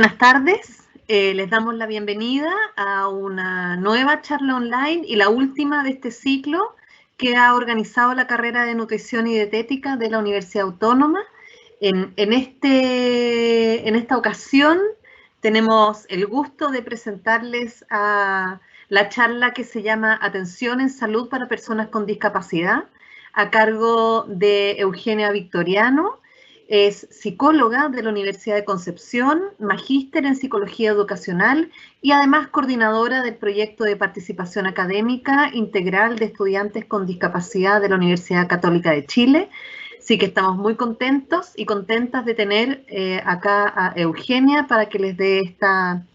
Buenas tardes, les damos la bienvenida a una nueva charla online y la última de este ciclo que ha organizado la carrera de Nutrición y Dietética de la Universidad Autónoma. En esta ocasión tenemos el gusto de presentarles a la charla que se llama Atención en Salud para Personas con Discapacidad, a cargo de Eugenia Victoriano. Es psicóloga de la Universidad de Concepción, magíster en Psicología Educacional y además coordinadora del proyecto de participación académica integral de estudiantes con discapacidad de la Universidad Católica de Chile. Así que estamos muy contentos y contentas de tener acá a Eugenia para que les dé esta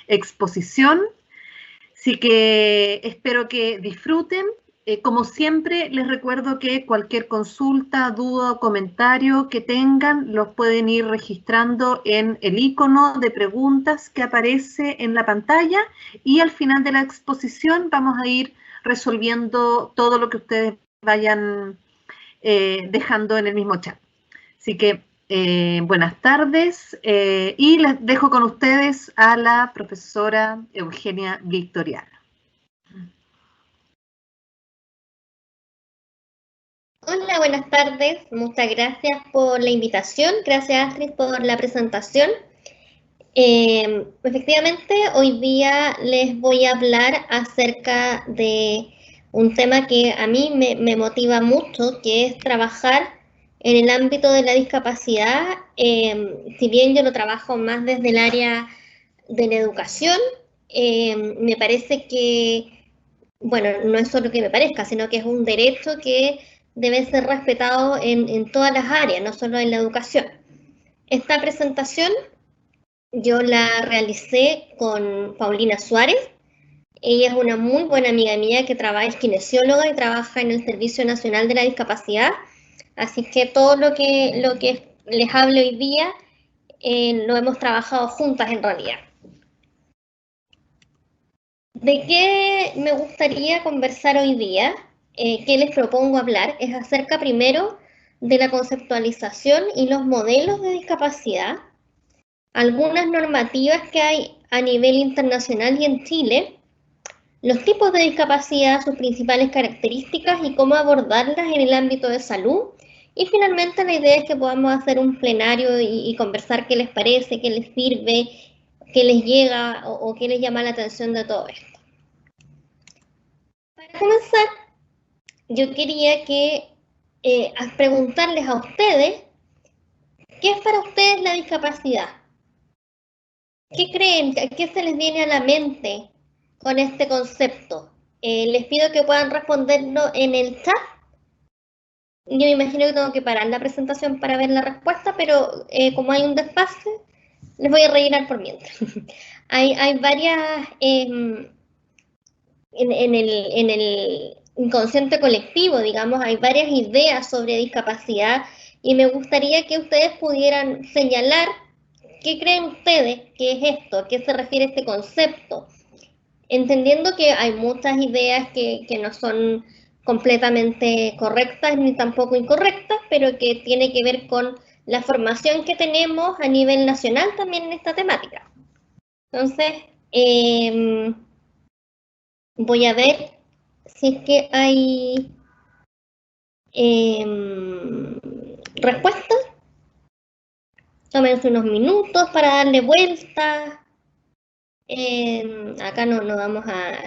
exposición. Así que espero que disfruten. Como siempre, les recuerdo que cualquier consulta, duda o comentario que tengan, los pueden ir registrando en el icono de preguntas que aparece en la pantalla y al final de la exposición vamos a ir resolviendo todo lo que ustedes vayan dejando en el mismo chat. Así que buenas tardes y les dejo con ustedes a la profesora Eugenia Victoriano. Hola, buenas tardes. Muchas gracias por la invitación. Gracias, Astrid, por la presentación. Efectivamente, hoy día les voy a hablar acerca de un tema que a mí me motiva mucho, que es trabajar en el ámbito de la discapacidad. Si bien yo lo trabajo más desde el área de la educación, me parece que, bueno, no es solo que me parezca, sino que es un derecho que debe ser respetado en todas las áreas, no solo en la educación. Esta presentación yo la realicé con Paulina Suárez. Ella es una muy buena amiga mía que es kinesióloga y trabaja en el Servicio Nacional de la Discapacidad. Así que todo lo que les hablo hoy día lo hemos trabajado juntas en realidad. ¿De qué me gustaría conversar hoy día? ¿Qué les propongo hablar? Es acerca primero de la conceptualización y los modelos de discapacidad, algunas normativas que hay a nivel internacional y en Chile, los tipos de discapacidad, sus principales características y cómo abordarlas en el ámbito de salud. Y finalmente la idea es que podamos hacer un plenario y conversar qué les parece, qué les sirve, qué les llega o qué les llama la atención de todo esto. Para comenzar, yo quería preguntarles a ustedes, ¿qué es para ustedes la discapacidad? ¿Qué creen? ¿Qué se les viene a la mente con este concepto? Les pido que puedan responderlo en el chat. Yo me imagino que tengo que parar la presentación para ver la respuesta, pero como hay un desfase, les voy a rellenar por mientras. hay varias... en el inconsciente colectivo, digamos, hay varias ideas sobre discapacidad y me gustaría que ustedes pudieran señalar qué creen ustedes que es esto, a qué se refiere este concepto, entendiendo que hay muchas ideas que no son completamente correctas ni tampoco incorrectas, pero que tiene que ver con la formación que tenemos a nivel nacional también en esta temática. Entonces, voy a ver si es que hay respuestas. Tómense unos minutos para darle vuelta. Acá no vamos a...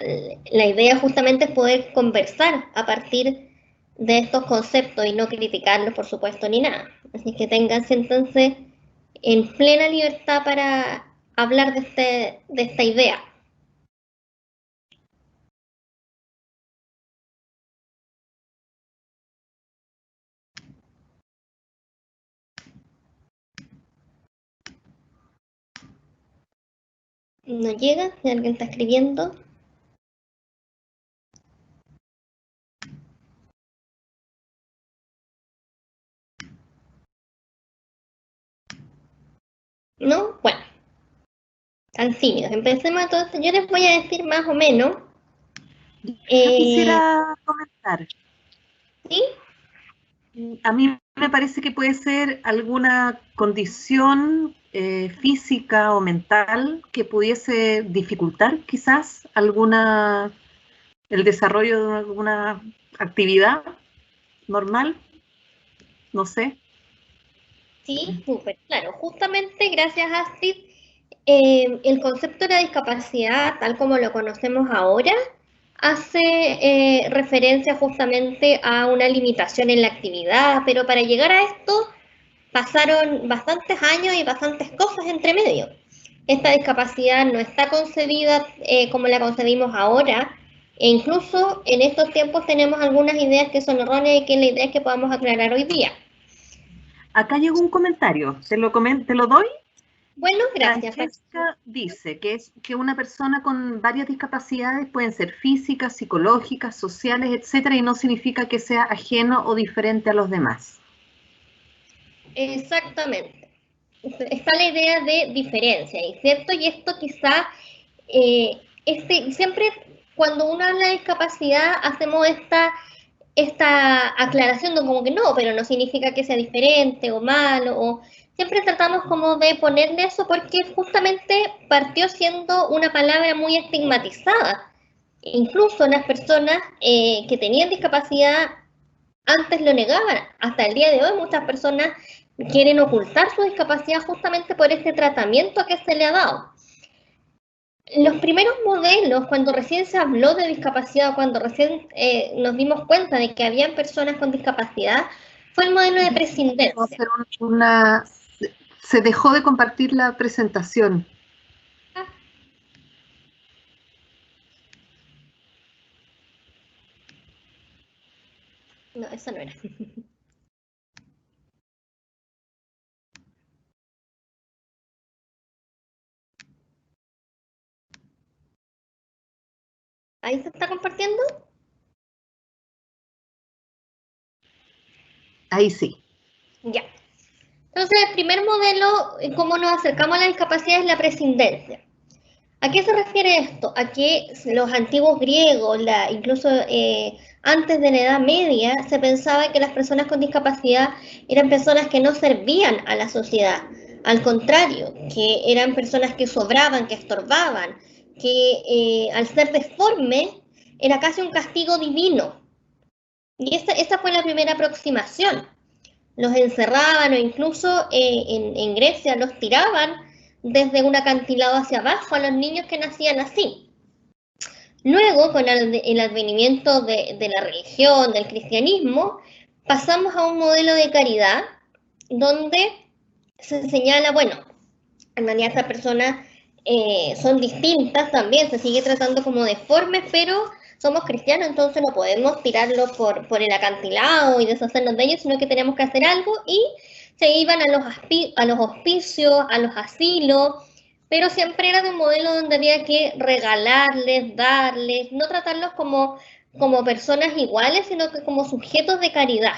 La idea justamente es poder conversar a partir de estos conceptos y no criticarlos, por supuesto, ni nada. Así que ténganse entonces en plena libertad para hablar de esta idea. No llega, si alguien está escribiendo. ¿No? Bueno, tan tímidos. Empecemos entonces. Yo les voy a decir más o menos. Yo quisiera comentar. ¿Sí? A mí me parece que puede ser alguna condición física o mental que pudiese dificultar quizás el desarrollo de alguna actividad normal, no sé. Sí, súper claro. Justamente gracias, Astrid, el concepto de la discapacidad, tal como lo conocemos ahora, hace referencia justamente a una limitación en la actividad, pero para llegar a esto pasaron bastantes años y bastantes cosas entre medio. Esta discapacidad no está concebida como la concebimos ahora, e incluso en estos tiempos tenemos algunas ideas que son erróneas y que la idea es que podamos aclarar hoy día. Acá llegó un comentario, te lo doy. Bueno, gracias. Francesca dice que una persona con varias discapacidades pueden ser físicas, psicológicas, sociales, etcétera, y no significa que sea ajeno o diferente a los demás. Exactamente. Está la idea de diferencia, ¿cierto? Y esto quizá, siempre cuando uno habla de discapacidad hacemos esta aclaración de como que no, pero no significa que sea diferente o malo, o siempre tratamos como de ponerle eso porque justamente partió siendo una palabra muy estigmatizada. Incluso las personas que tenían discapacidad antes lo negaban. Hasta el día de hoy muchas personas quieren ocultar su discapacidad justamente por este tratamiento que se le ha dado. Los primeros modelos, cuando recién se habló de discapacidad, cuando recién nos dimos cuenta de que habían personas con discapacidad, fue el modelo de prescindencia. Se dejó de compartir la presentación. No, eso no era. ¿Ahí se está compartiendo? Ahí sí. Ya. Entonces, el primer modelo, cómo nos acercamos a la discapacidad, es la prescindencia. ¿A qué se refiere esto? A que los antiguos griegos, incluso antes de la Edad Media, se pensaba que las personas con discapacidad eran personas que no servían a la sociedad. Al contrario, que eran personas que sobraban, que estorbaban, que al ser deforme era casi un castigo divino. Y esta fue la primera aproximación. Los encerraban o incluso en Grecia los tiraban desde un acantilado hacia abajo a los niños que nacían así. Luego, con el advenimiento de la religión, del cristianismo, pasamos a un modelo de caridad donde se señala, bueno, en realidad estas personas son distintas también, se sigue tratando como deformes, pero somos cristianos, entonces no podemos tirarlos por el acantilado y deshacernos de ellos, sino que tenemos que hacer algo y se iban a los hospicios, a los asilos, pero siempre era de un modelo donde había que regalarles, darles, no tratarlos como personas iguales, sino que como sujetos de caridad.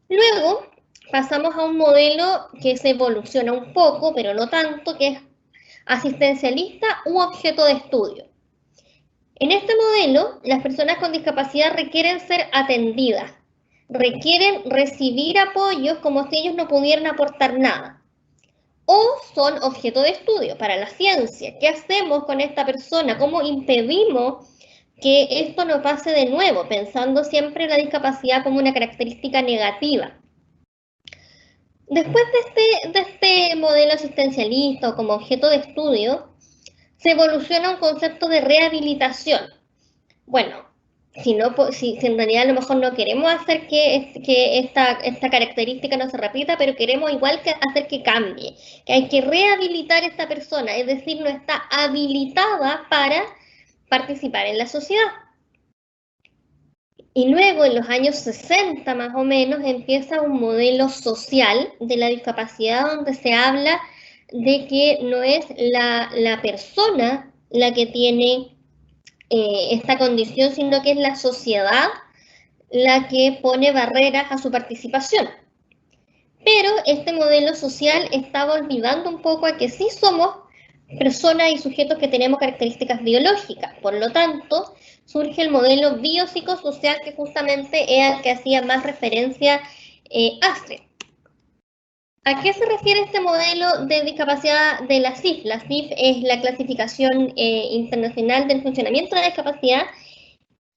Luego pasamos a un modelo que se evoluciona un poco, pero no tanto, que es asistencialista u objeto de estudio. En este modelo, las personas con discapacidad requieren ser atendidas, requieren recibir apoyos como si ellos no pudieran aportar nada. O son objeto de estudio para la ciencia. ¿Qué hacemos con esta persona? ¿Cómo impedimos que esto no pase de nuevo? Pensando siempre en la discapacidad como una característica negativa. Después de este modelo asistencialista o como objeto de estudio, se evoluciona un concepto de rehabilitación. Bueno, si en realidad a lo mejor no queremos hacer que esta característica no se repita, pero queremos igual que hacer que cambie, que hay que rehabilitar a esta persona, es decir, no está habilitada para participar en la sociedad. Y luego, en los años 60 más o menos, empieza un modelo social de la discapacidad donde se habla de que no es la persona la que tiene esta condición, sino que es la sociedad la que pone barreras a su participación. Pero este modelo social estaba olvidando un poco a que sí somos personas y sujetos que tenemos características biológicas. Por lo tanto, surge el modelo biopsicosocial que justamente es al que hacía más referencia ASRE. ¿A qué se refiere este modelo de discapacidad de la CIF? La CIF es la clasificación internacional del funcionamiento de la discapacidad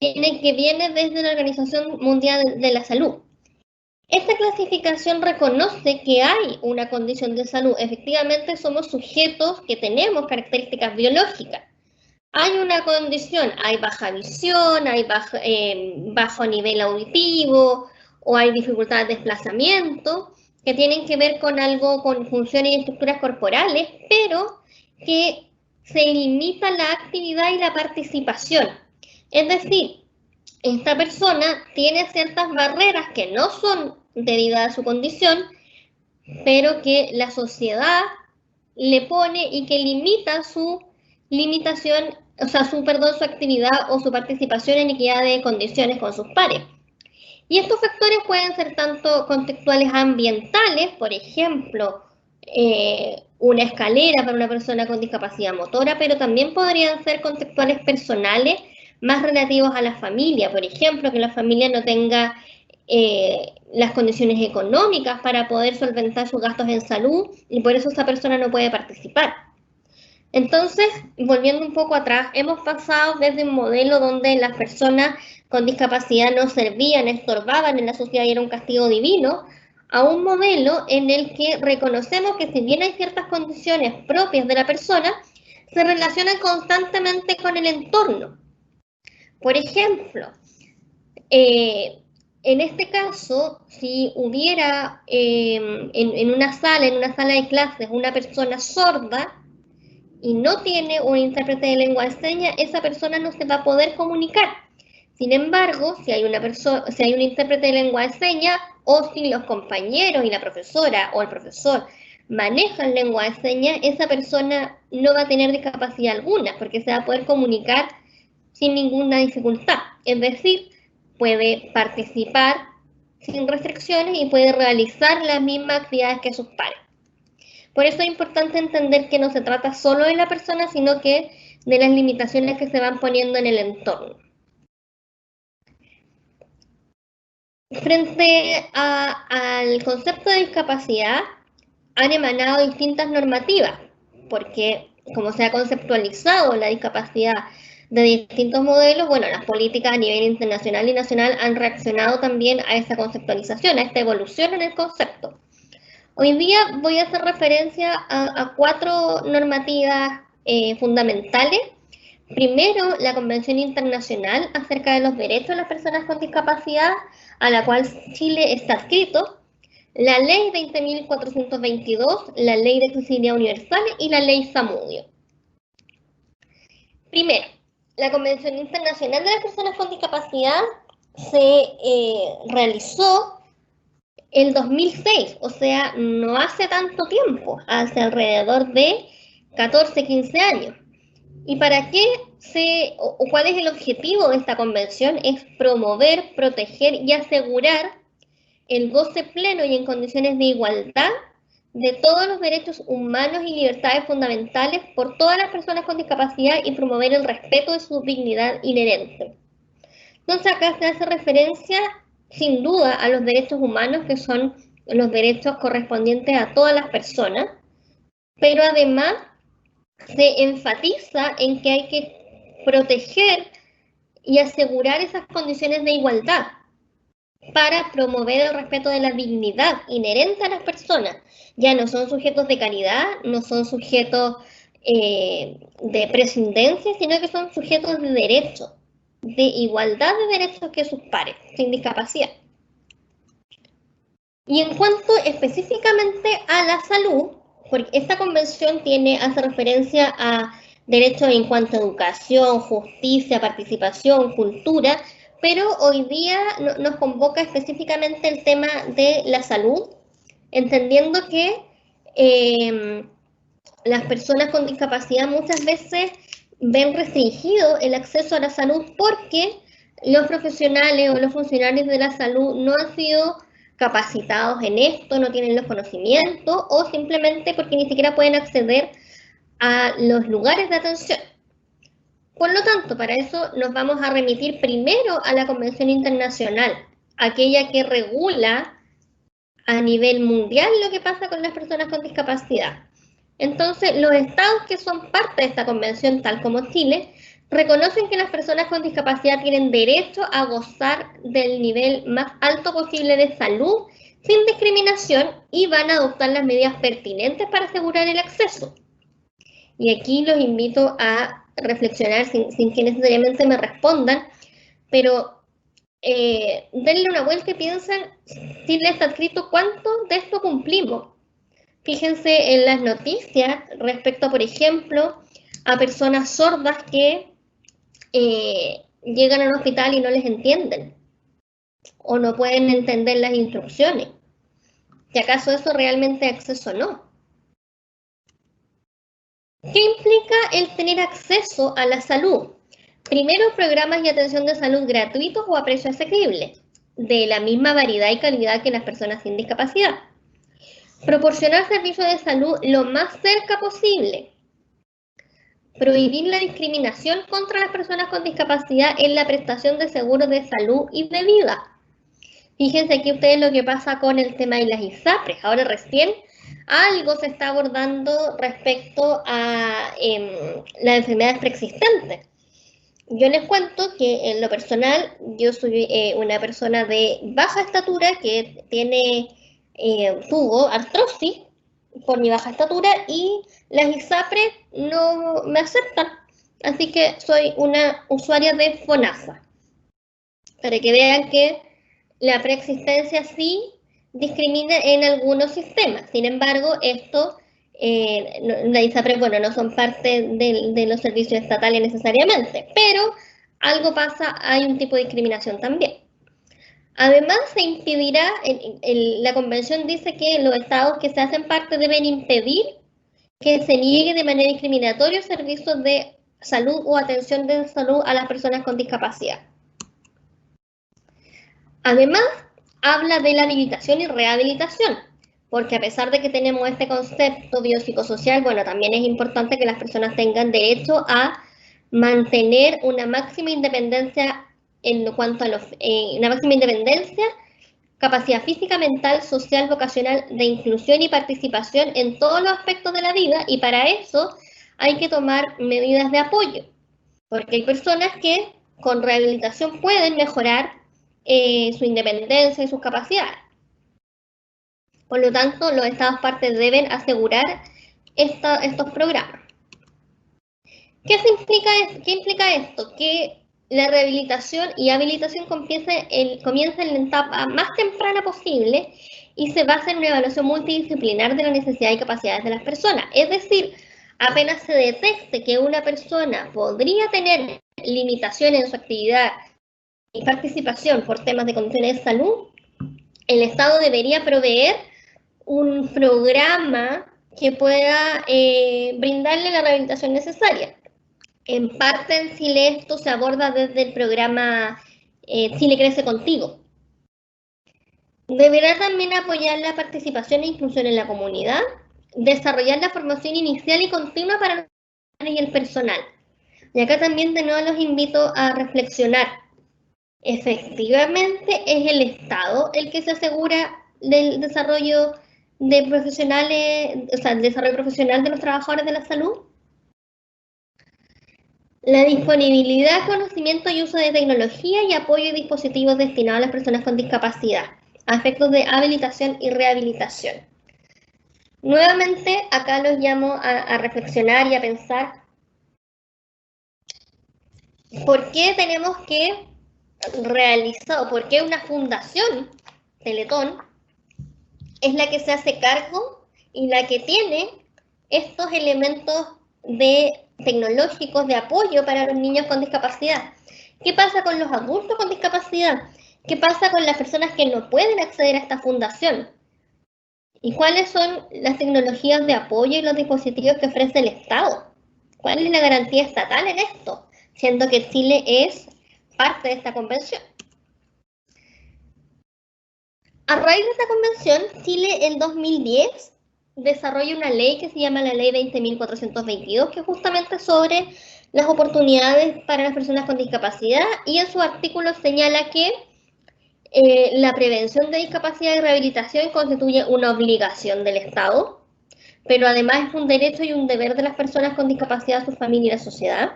que viene desde la Organización Mundial de la Salud. Esta clasificación reconoce que hay una condición de salud. Efectivamente, somos sujetos que tenemos características biológicas. Hay una condición, hay baja visión, hay bajo nivel auditivo o hay dificultad de desplazamiento que tienen que ver con algo, con funciones y estructuras corporales, pero que se limita la actividad y la participación. Es decir, esta persona tiene ciertas barreras que no son debidas a su condición, pero que la sociedad le pone y que limita su limitación, o sea, su actividad o su participación en equidad de condiciones con sus pares. Y estos factores pueden ser tanto contextuales ambientales, por ejemplo, una escalera para una persona con discapacidad motora, pero también podrían ser contextuales personales más relativos a la familia, por ejemplo, que la familia no tenga las condiciones económicas para poder solventar sus gastos en salud y por eso esa persona no puede participar. Entonces, volviendo un poco atrás, hemos pasado desde un modelo donde las personas con discapacidad no servían, estorbaban en la sociedad y era un castigo divino, a un modelo en el que reconocemos que si bien hay ciertas condiciones propias de la persona, se relacionan constantemente con el entorno. Por ejemplo, en este caso, si hubiera en una sala de clases, una persona sorda y no tiene un intérprete de lengua de señas, esa persona no se va a poder comunicar. Sin embargo, si hay un intérprete de lengua de señas, o si los compañeros y la profesora o el profesor manejan lengua de señas, esa persona no va a tener discapacidad alguna, porque se va a poder comunicar sin ninguna dificultad. Es decir, puede participar sin restricciones y puede realizar las mismas actividades que sus pares. Por eso es importante entender que no se trata solo de la persona, sino que de las limitaciones que se van poniendo en el entorno. Frente al concepto de discapacidad, han emanado distintas normativas, porque como se ha conceptualizado la discapacidad de distintos modelos, bueno, las políticas a nivel internacional y nacional han reaccionado también a esa conceptualización, a esta evolución en el concepto. Hoy día voy a hacer referencia a 4 normativas fundamentales. Primero, la Convención Internacional acerca de los derechos de las personas con discapacidad, a la cual Chile está adscrito, la Ley 20.422, la Ley de Accesibilidad Universal y la Ley Zamudio. Primero, la Convención Internacional de las Personas con Discapacidad se realizó el 2006, o sea, no hace tanto tiempo, hace alrededor de 14, 15 años. ¿Y para qué o cuál es el objetivo de esta convención? Es promover, proteger y asegurar el goce pleno y en condiciones de igualdad de todos los derechos humanos y libertades fundamentales por todas las personas con discapacidad y promover el respeto de su dignidad inherente. Entonces acá se hace referencia sin duda a los derechos humanos, que son los derechos correspondientes a todas las personas, pero además se enfatiza en que hay que proteger y asegurar esas condiciones de igualdad para promover el respeto de la dignidad inherente a las personas. Ya no son sujetos de caridad, no son sujetos de prescindencia, sino que son sujetos de derecho, de igualdad de derechos que sus pares, sin discapacidad. Y en cuanto específicamente a la salud, porque esta convención hace referencia a derechos en cuanto a educación, justicia, participación, cultura, pero hoy día nos convoca específicamente el tema de la salud, entendiendo que las personas con discapacidad muchas veces ven restringido el acceso a la salud porque los profesionales o los funcionarios de la salud no han sido capacitados en esto, no tienen los conocimientos o simplemente porque ni siquiera pueden acceder a los lugares de atención. Por lo tanto, para eso nos vamos a remitir primero a la Convención Internacional, aquella que regula a nivel mundial lo que pasa con las personas con discapacidad. Entonces, los estados que son parte de esta convención, tal como Chile, reconocen que las personas con discapacidad tienen derecho a gozar del nivel más alto posible de salud sin discriminación y van a adoptar las medidas pertinentes para asegurar el acceso. Y aquí los invito a reflexionar sin que necesariamente me respondan, pero denle una vuelta y piensen si les está escrito cuánto de esto cumplimos. Fíjense en las noticias respecto, por ejemplo, a personas sordas que llegan al hospital y no les entienden o no pueden entender las instrucciones. ¿Y acaso eso realmente es acceso o no? ¿Qué implica el tener acceso a la salud? Primero, programas de atención de salud gratuitos o a precio asequible, de la misma variedad y calidad que las personas sin discapacidad. Proporcionar servicios de salud lo más cerca posible. Prohibir la discriminación contra las personas con discapacidad en la prestación de seguros de salud y de vida. Fíjense aquí ustedes lo que pasa con el tema de las ISAPRES. Ahora recién algo se está abordando respecto a las enfermedades preexistentes. Yo les cuento que en lo personal yo soy una persona de baja estatura que tuvo artrosis por mi baja estatura y las ISAPRES no me aceptan. Así que soy una usuaria de FONASA. Para que vean que la preexistencia sí discrimina en algunos sistemas. Sin embargo, esto, las ISAPRES, bueno, no son parte de los servicios estatales necesariamente, pero algo pasa, hay un tipo de discriminación también. Además, se impedirá, la convención dice que los estados que se hacen parte deben impedir que se niegue de manera discriminatoria servicios de salud o atención de salud a las personas con discapacidad. Además, habla de la habilitación y rehabilitación, porque a pesar de que tenemos este concepto biopsicosocial, bueno, también es importante que las personas tengan derecho a mantener una máxima independencia en cuanto a una máxima independencia, capacidad física, mental, social, vocacional, de inclusión y participación en todos los aspectos de la vida, y para eso hay que tomar medidas de apoyo, porque hay personas que con rehabilitación pueden mejorar su independencia y sus capacidades. Por lo tanto, los estados partes deben asegurar estos programas. ¿Qué implica esto? Que la rehabilitación y habilitación comienza en la etapa más temprana posible y se basa en una evaluación multidisciplinar de la necesidad y capacidades de las personas. Es decir, apenas se detecte que una persona podría tener limitaciones en su actividad y participación por temas de condiciones de salud, el Estado debería proveer un programa que pueda brindarle la rehabilitación necesaria. En parte en Chile esto se aborda desde el programa Chile Crece Contigo. Deberá también apoyar la participación e inclusión en la comunidad, desarrollar la formación inicial y continua para los y el personal. Y acá también de nuevo los invito a reflexionar. Efectivamente es el Estado el que se asegura del desarrollo de profesionales, o sea, el desarrollo profesional de los trabajadores de la salud. La disponibilidad, conocimiento y uso de tecnología y apoyo y dispositivos destinados a las personas con discapacidad, a efectos de habilitación y rehabilitación. Nuevamente, acá los llamo a reflexionar y a pensar por qué tenemos que realizar, o por qué una fundación, Teletón, es la que se hace cargo y la que tiene estos elementos tecnológicos de apoyo para los niños con discapacidad. ¿Qué pasa con los adultos con discapacidad? ¿Qué pasa con las personas que no pueden acceder a esta fundación? ¿Y cuáles son las tecnologías de apoyo y los dispositivos que ofrece el Estado? ¿Cuál es la garantía estatal en esto? Siendo que Chile es parte de esta convención. A raíz de esta convención, Chile en 2010 desarrolla una ley que se llama la Ley 20.422, que justamente sobre las oportunidades para las personas con discapacidad, y en su artículo señala que La prevención de discapacidad y rehabilitación constituye una obligación del Estado, pero además es un derecho y un deber de las personas con discapacidad, su familia y la sociedad.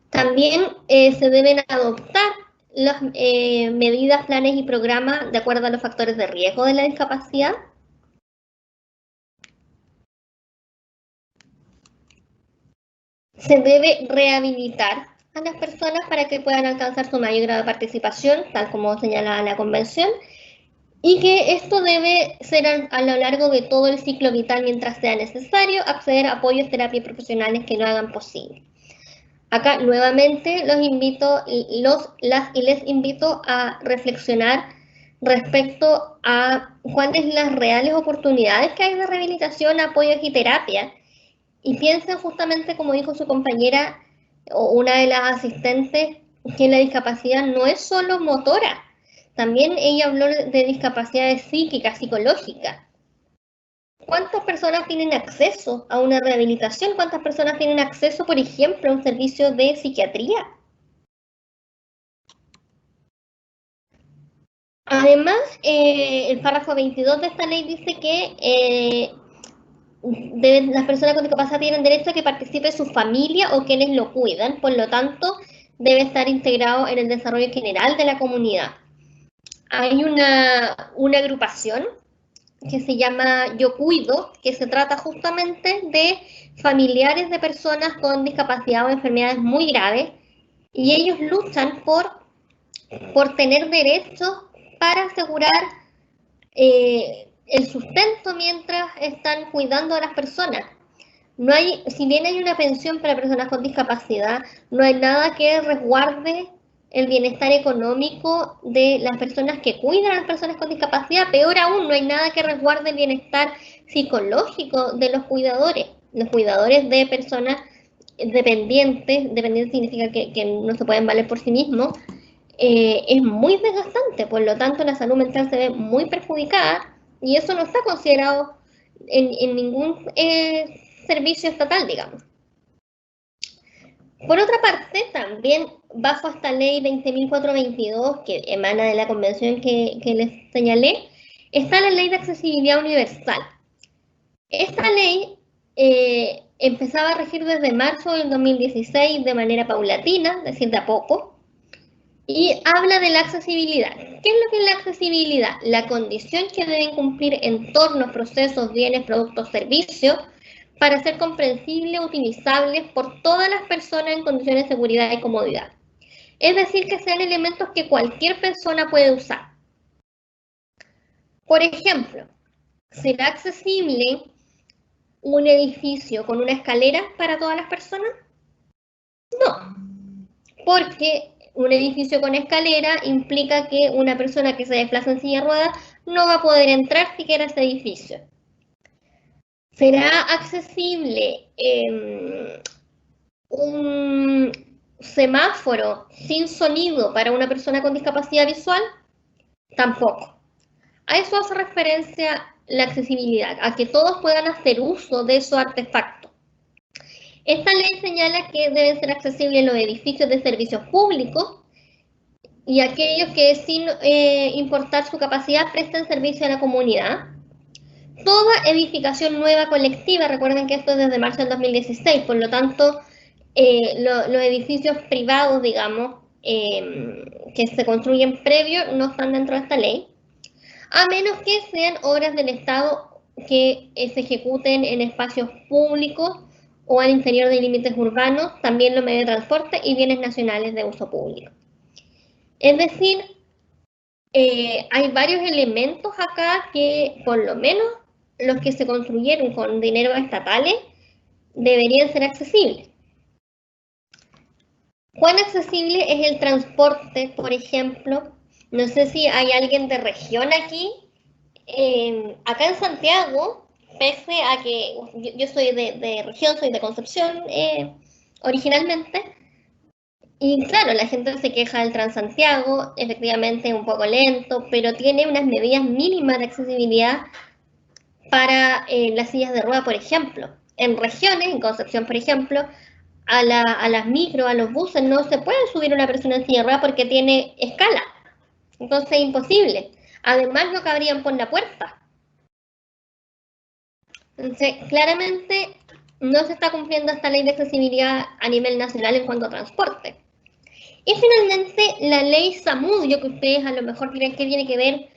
También se deben adoptar las medidas, planes y programas de acuerdo a los factores de riesgo de la discapacidad. Se debe rehabilitar a las personas para que puedan alcanzar su mayor grado de participación, tal como señala la Convención, y que esto debe ser a lo largo de todo el ciclo vital mientras sea necesario acceder a apoyos, terapias profesionales que lo hagan posible. Acá nuevamente los invito, les invito a reflexionar respecto a cuáles las reales oportunidades que hay de rehabilitación, apoyos y terapia. Y piensen justamente, como dijo su compañera o una de las asistentes, que la discapacidad no es solo motora. También ella habló de discapacidades psíquicas, psicológicas. ¿Cuántas personas tienen acceso a una rehabilitación? ¿Cuántas personas tienen acceso, por ejemplo, a un servicio de psiquiatría? Además, el párrafo 22 de esta ley dice que las personas con discapacidad tienen derecho a que participe su familia o quienes lo cuidan, por lo tanto, debe estar integrado en el desarrollo general de la comunidad. Hay una agrupación que se llama Yo Cuido, que se trata justamente de familiares de personas con discapacidad o enfermedades muy graves, y ellos luchan por tener derechos para asegurar el sustento mientras están cuidando a las personas. No hay, si bien hay una pensión para personas con discapacidad, no hay nada que resguarde el bienestar económico de las personas que cuidan a las personas con discapacidad. Peor aún, no hay nada que resguarde el bienestar psicológico de los cuidadores de personas dependientes. Dependiente significa que no se pueden valer por sí mismos. Es muy desgastante, por lo tanto la salud mental se ve muy perjudicada y eso no está considerado en ningún servicio estatal, digamos. Por otra parte, también bajo esta ley 20.422, que emana de la convención que les señalé, está la ley de accesibilidad universal. Esta ley empezaba a regir desde marzo del 2016 de manera paulatina, es decir, de a poco, y habla de la accesibilidad. ¿Qué es lo que es la accesibilidad? La condición que deben cumplir entornos, procesos, bienes, productos, servicios, para ser comprensibles, utilizables por todas las personas en condiciones de seguridad y comodidad. Es decir, que sean elementos que cualquier persona puede usar. Por ejemplo, ¿será accesible un edificio con una escalera para todas las personas? No, porque un edificio con escalera implica que una persona que se desplaza en silla de ruedas no va a poder entrar siquiera a ese edificio. ¿Será accesible un semáforo sin sonido para una persona con discapacidad visual? Tampoco. A eso hace referencia la accesibilidad, a que todos puedan hacer uso de esos artefactos. Esta ley señala que deben ser accesibles los edificios de servicios públicos y aquellos que, sin importar su capacidad, presten servicio a la comunidad. Toda edificación nueva colectiva, recuerden que esto es desde marzo del 2016, por lo tanto, los edificios privados, digamos, que se construyen previo, no están dentro de esta ley, a menos que sean obras del Estado que se ejecuten en espacios públicos o al interior de límites urbanos, también los medios de transporte y bienes nacionales de uso público. Es decir, hay varios elementos acá que, por lo menos, los que se construyeron con dinero estatales deberían ser accesibles. ¿Cuán accesible es el transporte, por ejemplo? No sé si hay alguien de región aquí. Acá en Santiago, pese a que yo soy de región, soy de Concepción originalmente, y claro, la gente se queja del Transantiago, efectivamente es un poco lento, pero tiene unas medidas mínimas de accesibilidad para las sillas de rueda, por ejemplo. En regiones, en Concepción, por ejemplo, a las micro, a los buses, no se puede subir una persona en silla de rueda porque tiene escala. Entonces es imposible. Además no cabrían por la puerta. Entonces, claramente no se está cumpliendo esta ley de accesibilidad a nivel nacional en cuanto a transporte. Y finalmente, la ley Zamudio, que ustedes a lo mejor creen que tiene que ver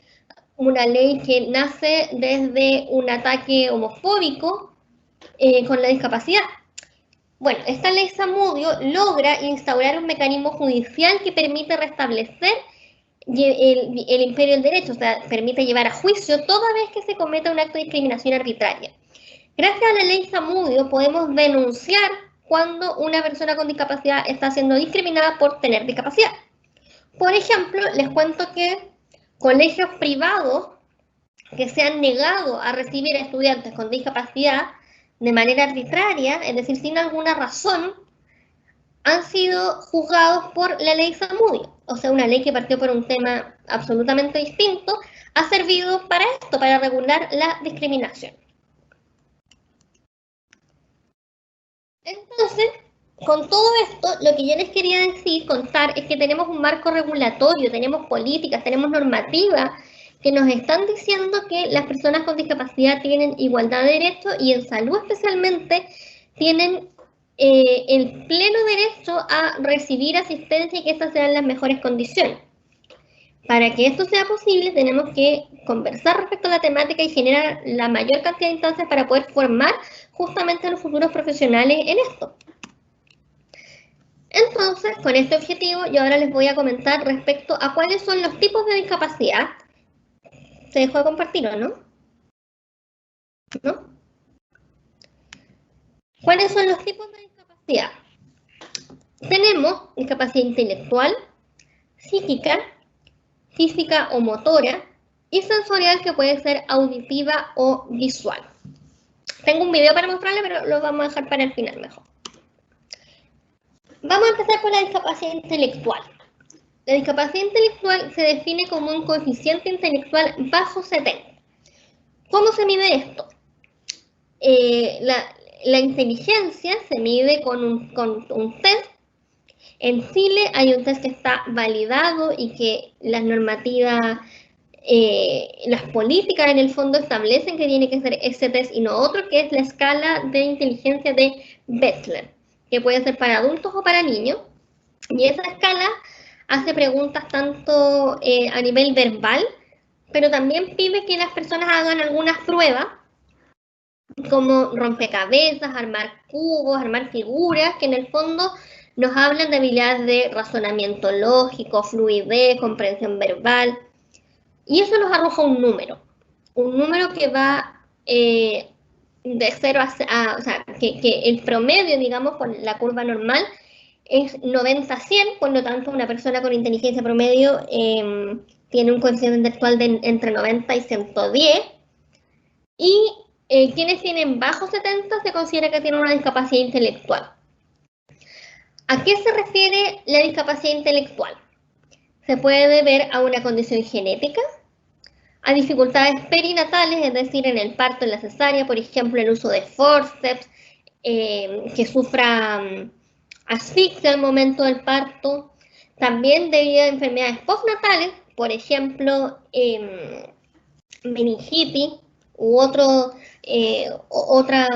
una ley que nace desde un ataque homofóbico con la discapacidad. Bueno, esta ley Zamudio logra instaurar un mecanismo judicial que permite restablecer el imperio del derecho, o sea, permite llevar a juicio toda vez que se cometa un acto de discriminación arbitraria. Gracias a la ley Zamudio podemos denunciar cuando una persona con discapacidad está siendo discriminada por tener discapacidad. Por ejemplo, les cuento que colegios privados que se han negado a recibir a estudiantes con discapacidad de manera arbitraria, es decir, sin alguna razón, han sido juzgados por la ley Zamudio. O sea, una ley que partió por un tema absolutamente distinto, ha servido para esto, para regular la discriminación. Entonces, con todo esto, lo que yo les quería decir, contar, es que tenemos un marco regulatorio, tenemos políticas, tenemos normativas que nos están diciendo que las personas con discapacidad tienen igualdad de derechos y en salud especialmente tienen el pleno derecho a recibir asistencia y que esas sean las mejores condiciones. Para que esto sea posible, tenemos que conversar respecto a la temática y generar la mayor cantidad de instancias para poder formar justamente a los futuros profesionales en esto. Entonces, con este objetivo, yo ahora les voy a comentar respecto a cuáles son los tipos de discapacidad. ¿Se dejó de compartir o no? ¿No? ¿Cuáles son los tipos de discapacidad? Tenemos discapacidad intelectual, psíquica, física o motora, y sensorial, que puede ser auditiva o visual. Tengo un video para mostrarles, pero lo vamos a dejar para el final mejor. Vamos a empezar por la discapacidad intelectual. La discapacidad intelectual se define como un coeficiente intelectual bajo 70. ¿Cómo se mide esto? La inteligencia se mide con un test. En Chile hay un test que está validado y que las normativas, las políticas en el fondo establecen que tiene que ser ese test y no otro, que es la escala de inteligencia de Wechsler, que puede ser para adultos o para niños. Y esa escala hace preguntas tanto a nivel verbal, pero también pide que las personas hagan algunas pruebas, como rompecabezas, armar cubos, armar figuras, que en el fondo nos hablan de habilidades de razonamiento lógico, fluidez, comprensión verbal. Y eso nos arroja un número que va de 0 a, o sea, que el promedio, digamos, con la curva normal, es 90 a 100, por lo tanto una persona con inteligencia promedio tiene un coeficiente intelectual de entre 90 y 110, y quienes tienen bajo 70 se considera que tienen una discapacidad intelectual. ¿A qué se refiere la discapacidad intelectual? Se puede deber a una condición genética, a dificultades perinatales, es decir, en el parto, en la cesárea, por ejemplo, el uso de forceps, que sufra asfixia al momento del parto, también debido a enfermedades postnatales, por ejemplo, meningitis u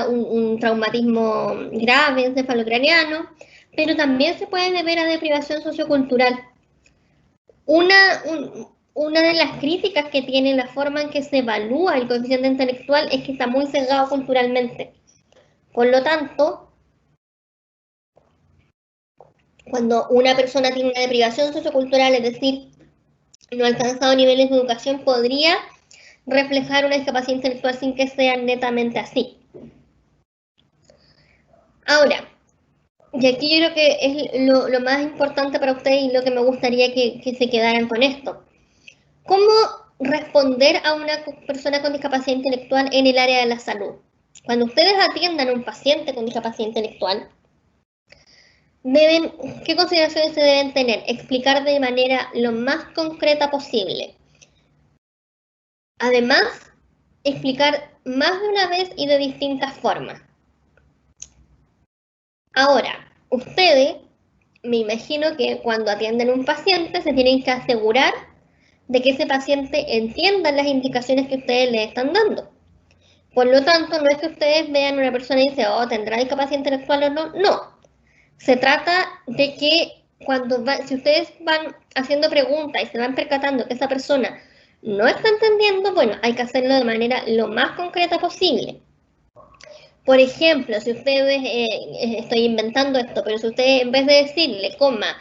un traumatismo grave encefalocraniano, pero también se puede deber a deprivación sociocultural. Una de las críticas que tiene la forma en que se evalúa el coeficiente intelectual es que está muy sesgado culturalmente. Por lo tanto, cuando una persona tiene una deprivación sociocultural, es decir, no ha alcanzado niveles de educación, podría reflejar una discapacidad intelectual sin que sea netamente así. Ahora, y aquí yo creo que es lo más importante para ustedes y lo que me gustaría que se quedaran con esto. ¿Cómo responder a una persona con discapacidad intelectual en el área de la salud? Cuando ustedes atiendan a un paciente con discapacidad intelectual, ¿qué consideraciones se deben tener? Explicar de manera lo más concreta posible. Además, explicar más de una vez y de distintas formas. Ahora, ustedes, me imagino que cuando atienden a un paciente se tienen que asegurar de que ese paciente entienda las indicaciones que ustedes le están dando. Por lo tanto, no es que ustedes vean a una persona y dicen, oh, ¿tendrá discapacidad intelectual o no? No. Se trata de que si ustedes van haciendo preguntas y se van percatando que esa persona no está entendiendo, bueno, hay que hacerlo de manera lo más concreta posible. Por ejemplo, si ustedes, estoy inventando esto, pero si ustedes en vez de decirle, coma,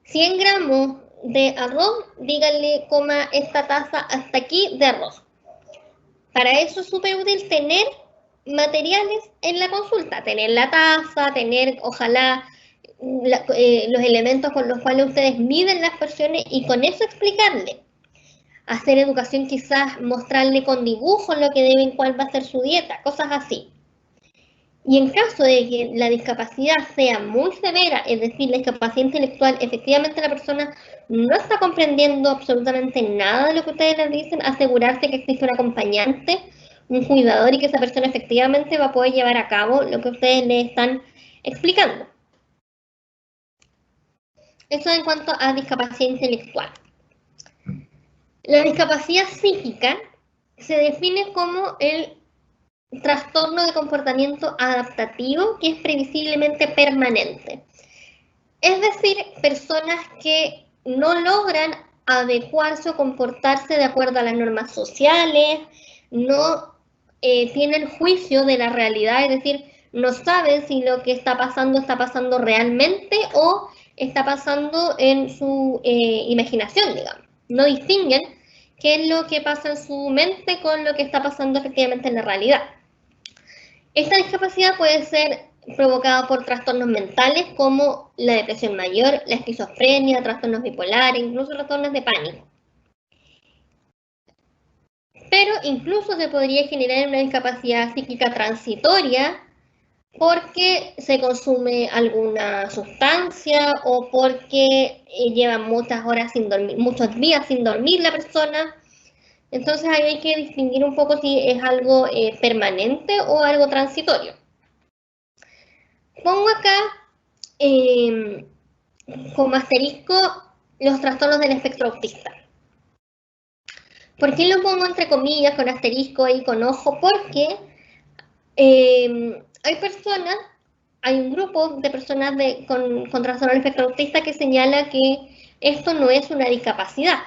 100 gramos de arroz, díganle, coma, esta taza hasta aquí de arroz. Para eso es súper útil tener materiales en la consulta, tener la taza, tener, ojalá, los elementos con los cuales ustedes miden las porciones y con eso explicarle. Hacer educación, quizás mostrarle con dibujos lo que deben, cuál va a ser su dieta, cosas así. Y en caso de que la discapacidad sea muy severa, es decir, la discapacidad intelectual, efectivamente la persona no está comprendiendo absolutamente nada de lo que ustedes le dicen, asegurarse que existe un acompañante, un cuidador y que esa persona efectivamente va a poder llevar a cabo lo que ustedes le están explicando. Eso en cuanto a discapacidad intelectual. La discapacidad psíquica se define como el trastorno de comportamiento adaptativo que es previsiblemente permanente. Es decir, personas que no logran adecuarse o comportarse de acuerdo a las normas sociales, no tienen juicio de la realidad, es decir, no saben si lo que está pasando realmente o está pasando en su imaginación, digamos. No distinguen qué es lo que pasa en su mente con lo que está pasando efectivamente en la realidad. Esta discapacidad puede ser provocada por trastornos mentales como la depresión mayor, la esquizofrenia, trastornos bipolares, incluso trastornos de pánico. Pero incluso se podría generar una discapacidad psíquica transitoria porque se consume alguna sustancia o porque lleva muchas horas sin dormir, muchos días sin dormir la persona. Entonces ahí hay que distinguir un poco si es algo permanente o algo transitorio. Pongo acá como asterisco los trastornos del espectro autista. ¿Por qué lo pongo entre comillas, con asterisco y con ojo? Porque hay un grupo de personas con trastorno del espectro autista que señala que esto no es una discapacidad.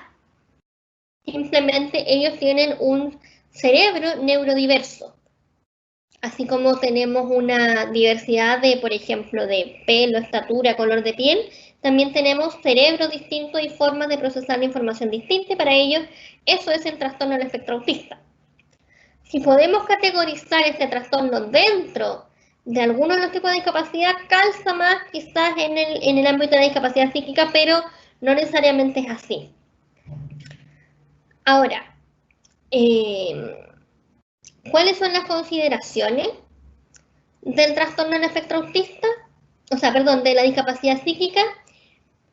Simplemente ellos tienen un cerebro neurodiverso. Así como tenemos una diversidad de, por ejemplo, de pelo, estatura, color de piel, también tenemos cerebros distintos y formas de procesar la información distinta, y para ellos eso es el trastorno del espectro autista. Si podemos categorizar este trastorno dentro de algunos de los tipos de discapacidad, calza más quizás en el ámbito de la discapacidad psíquica, pero no necesariamente es así. Ahora, ¿cuáles son las consideraciones del trastorno del espectro autista? De la discapacidad psíquica.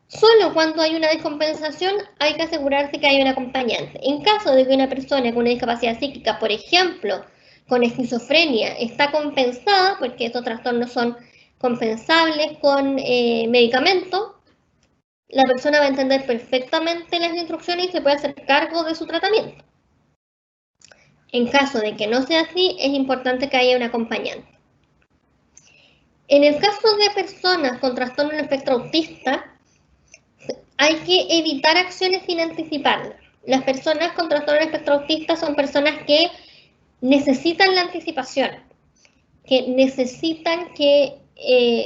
Solo cuando hay una descompensación hay que asegurarse que hay un acompañante. En caso de que una persona con una discapacidad psíquica, por ejemplo, con esquizofrenia, está compensada, porque estos trastornos son compensables con medicamentos, la persona va a entender perfectamente las instrucciones y se puede hacer cargo de su tratamiento. En caso de que no sea así, es importante que haya un acompañante. En el caso de personas con trastorno del espectro autista, hay que evitar acciones sin anticiparlas. Las personas con trastorno del espectro autista son personas que necesitan la anticipación, que necesitan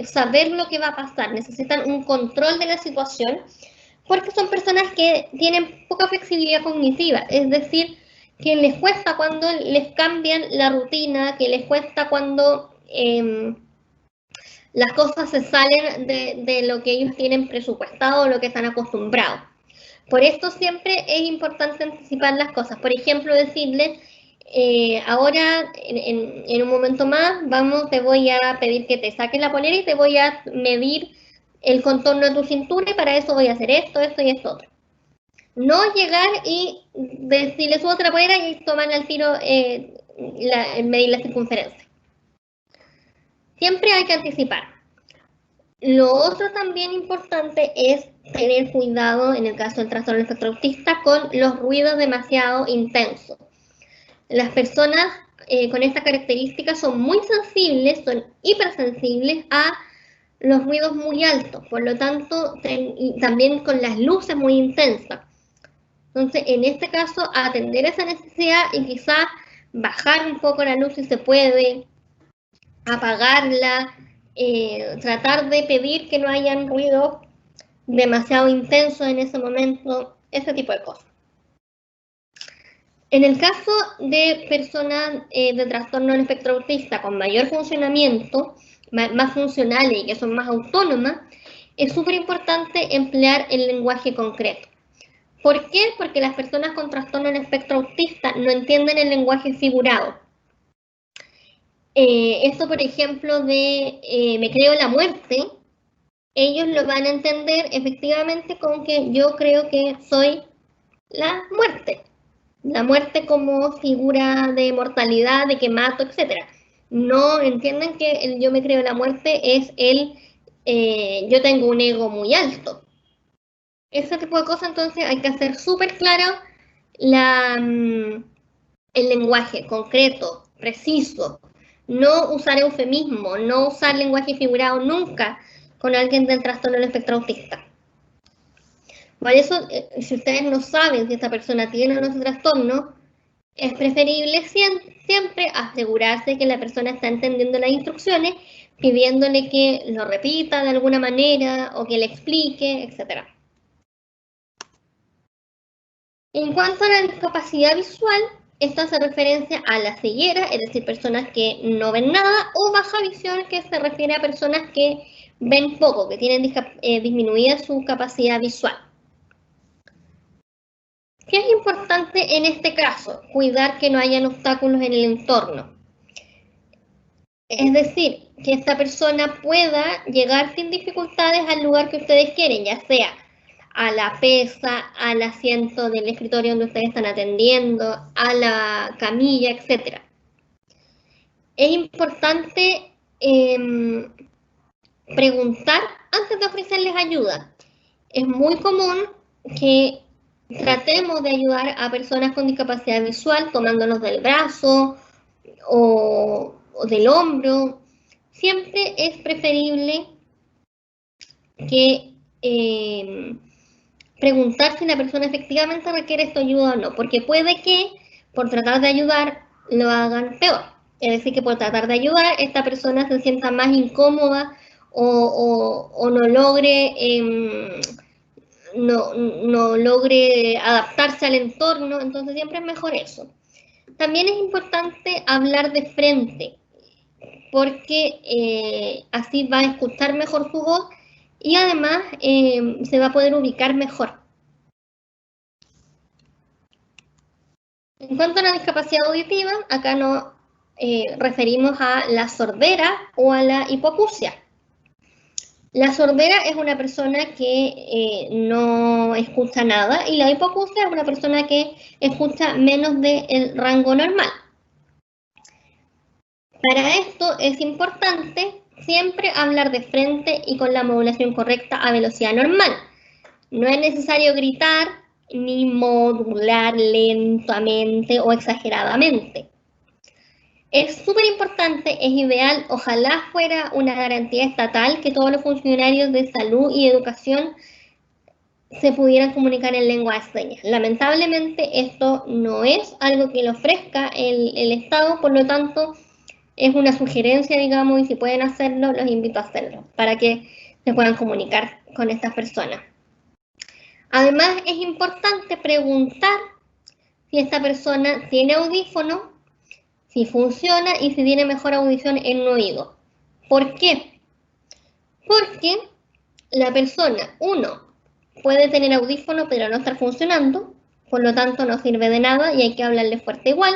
saber lo que va a pasar, necesitan un control de la situación, porque son personas que tienen poca flexibilidad cognitiva, es decir, que les cuesta cuando les cambian la rutina, que les cuesta cuando las cosas se salen de lo que ellos tienen presupuestado o lo que están acostumbrados. Por esto siempre es importante anticipar las cosas. Por ejemplo, decirles, ahora en un momento más, te voy a pedir que te saques la polera y te voy a medir el contorno de tu cintura y para eso voy a hacer esto, esto y esto otro. No llegar y decirles otra polera y toman al tiro medir la circunferencia. Siempre hay que anticipar. Lo otro también importante es tener cuidado en el caso del trastorno del espectro autista con los ruidos demasiado intensos. Las personas con estas características son muy sensibles, son hipersensibles a los ruidos muy altos, por lo tanto, y también con las luces muy intensas. Entonces, en este caso, atender esa necesidad y quizás bajar un poco la luz si se puede, apagarla, tratar de pedir que no hayan ruidos demasiado intensos en ese momento, ese tipo de cosas. En el caso de personas de trastorno del espectro autista con mayor funcionamiento, más funcionales y que son más autónomas, es súper importante emplear el lenguaje concreto. ¿Por qué? Porque las personas con trastorno del espectro autista no entienden el lenguaje figurado. Esto, por ejemplo, de me creo la muerte, ellos lo van a entender efectivamente con que yo creo que soy la muerte. La muerte como figura de mortalidad, de que mato, etc. No entienden que el yo me creo la muerte es el yo tengo un ego muy alto. Ese tipo de cosas, entonces, hay que hacer súper claro el lenguaje concreto, preciso. No usar eufemismo, no usar lenguaje figurado nunca con alguien del trastorno del espectro autista. Por eso, si ustedes no saben si esta persona tiene o no ese trastorno, es preferible siempre asegurarse que la persona está entendiendo las instrucciones, pidiéndole que lo repita de alguna manera o que le explique, etc. En cuanto a la discapacidad visual, esta hace referencia a la ceguera, es decir, personas que no ven nada, o baja visión, que se refiere a personas que ven poco, que tienen disminuida su capacidad visual. ¿Qué es importante en este caso? Cuidar que no hayan obstáculos en el entorno. Es decir, que esta persona pueda llegar sin dificultades al lugar que ustedes quieren, ya sea a la pesa, al asiento del escritorio donde ustedes están atendiendo, a la camilla, etc. Es importante preguntar antes de ofrecerles ayuda. Es muy común que tratemos de ayudar a personas con discapacidad visual tomándonos del brazo o del hombro. Siempre es preferible que preguntar si la persona efectivamente requiere esta ayuda o no, porque puede que por tratar de ayudar lo hagan peor. Es decir, que por tratar de ayudar esta persona se sienta más incómoda o no logre no logre adaptarse al entorno, entonces siempre es mejor eso. También es importante hablar de frente, porque así va a escuchar mejor su voz y además se va a poder ubicar mejor. En cuanto a la discapacidad auditiva, acá nos referimos a la sordera o a la hipoacusia. La sordera es una persona que no escucha nada y la hipoacusia es una persona que escucha menos del rango normal. Para esto es importante siempre hablar de frente y con la modulación correcta a velocidad normal. No es necesario gritar ni modular lentamente o exageradamente. Es súper importante, es ideal, ojalá fuera una garantía estatal que todos los funcionarios de salud y educación se pudieran comunicar en lengua de señas. Lamentablemente esto no es algo que le ofrezca el Estado, por lo tanto es una sugerencia, digamos, y si pueden hacerlo, los invito a hacerlo, para que se puedan comunicar con estas personas. Además, es importante preguntar si esta persona tiene audífono, si funciona y si tiene mejor audición en un oído. ¿Por qué? Porque la persona, uno, puede tener audífono pero no estar funcionando, por lo tanto no sirve de nada y hay que hablarle fuerte igual.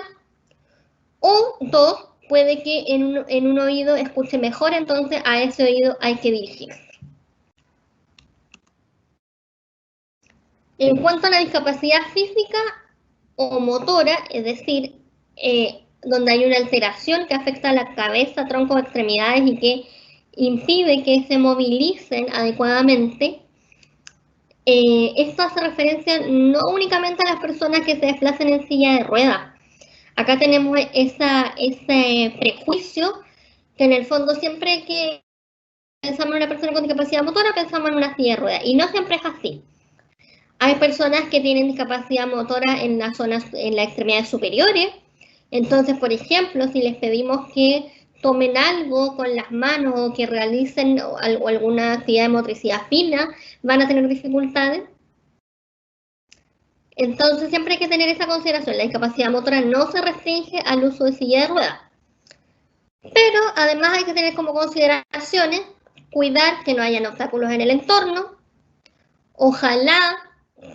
O dos, puede que en un oído escuche mejor, entonces a ese oído hay que dirigirse. En cuanto a la discapacidad física o motora, es decir, donde hay una alteración que afecta a la cabeza, tronco, extremidades y que impide que se movilicen adecuadamente, esto hace referencia no únicamente a las personas que se desplazan en silla de ruedas. Acá tenemos ese prejuicio que en el fondo siempre que pensamos en una persona con discapacidad motora, pensamos en una silla de ruedas, y no siempre es así. Hay personas que tienen discapacidad motora en las zonas, en las extremidades superiores. Entonces, por ejemplo, si les pedimos que tomen algo con las manos o que realicen alguna actividad de motricidad fina, van a tener dificultades. Entonces, siempre hay que tener esa consideración. La discapacidad motora no se restringe al uso de silla de ruedas. Pero además hay que tener como consideraciones cuidar que no hayan obstáculos en el entorno. Ojalá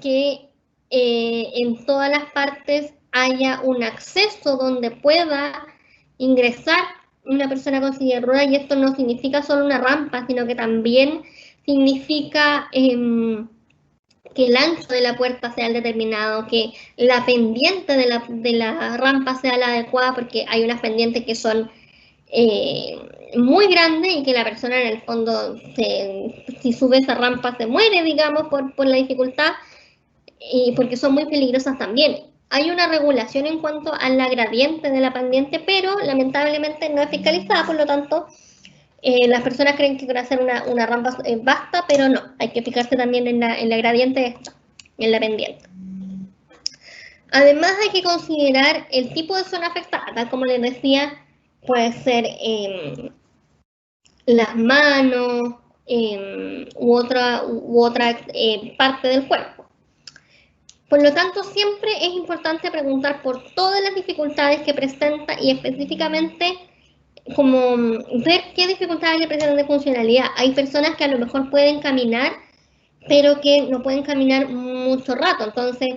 que en todas las partes haya un acceso donde pueda ingresar una persona con silla de ruedas, y esto no significa solo una rampa, sino que también significa que el ancho de la puerta sea el determinado, que la pendiente de la rampa sea la adecuada, porque hay unas pendientes que son muy grandes y que la persona en el fondo, si sube esa rampa, se muere, digamos, por la dificultad, y porque son muy peligrosas también. Hay una regulación en cuanto a la gradiente de la pendiente, pero lamentablemente no es fiscalizada, por lo tanto, las personas creen que con hacer una rampa basta, pero no, hay que fijarse también en la gradiente esta, en la pendiente. Además hay que considerar el tipo de zona afectada, tal como les decía, puede ser las manos u otra parte del cuerpo. Por lo tanto, siempre es importante preguntar por todas las dificultades que presenta y específicamente como ver qué dificultades le presentan de funcionalidad. Hay personas que a lo mejor pueden caminar, pero que no pueden caminar mucho rato. Entonces,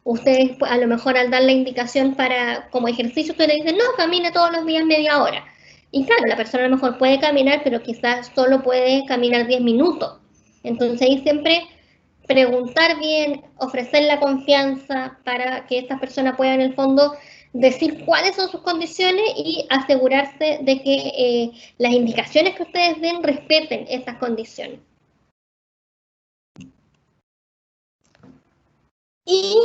ustedes a lo mejor al dar la indicación para como ejercicio, ustedes le dicen, no, camine todos los días media hora. Y claro, la persona a lo mejor puede caminar, pero quizás solo puede caminar 10 minutos. Entonces, ahí siempre preguntar bien, ofrecer la confianza para que esta persona pueda en el fondo decir cuáles son sus condiciones y asegurarse de que las indicaciones que ustedes den respeten esas condiciones. Y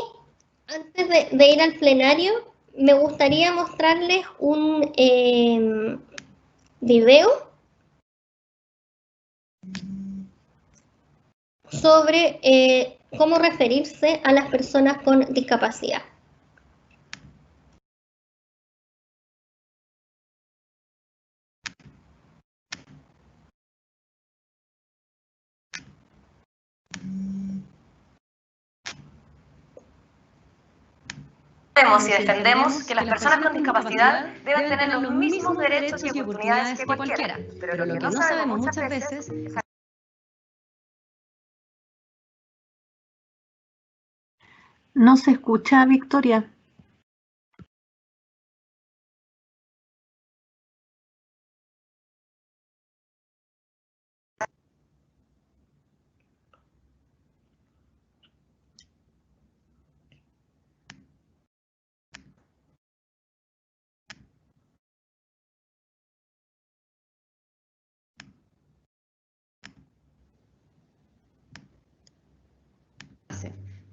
antes de ir al plenario, me gustaría mostrarles un video sobre cómo referirse a las personas con discapacidad. Sabemos y defendemos que las personas con discapacidad deben tener los mismos derechos y oportunidades que cualquiera, pero lo que no sabemos muchas veces es... No se escucha, Victoria.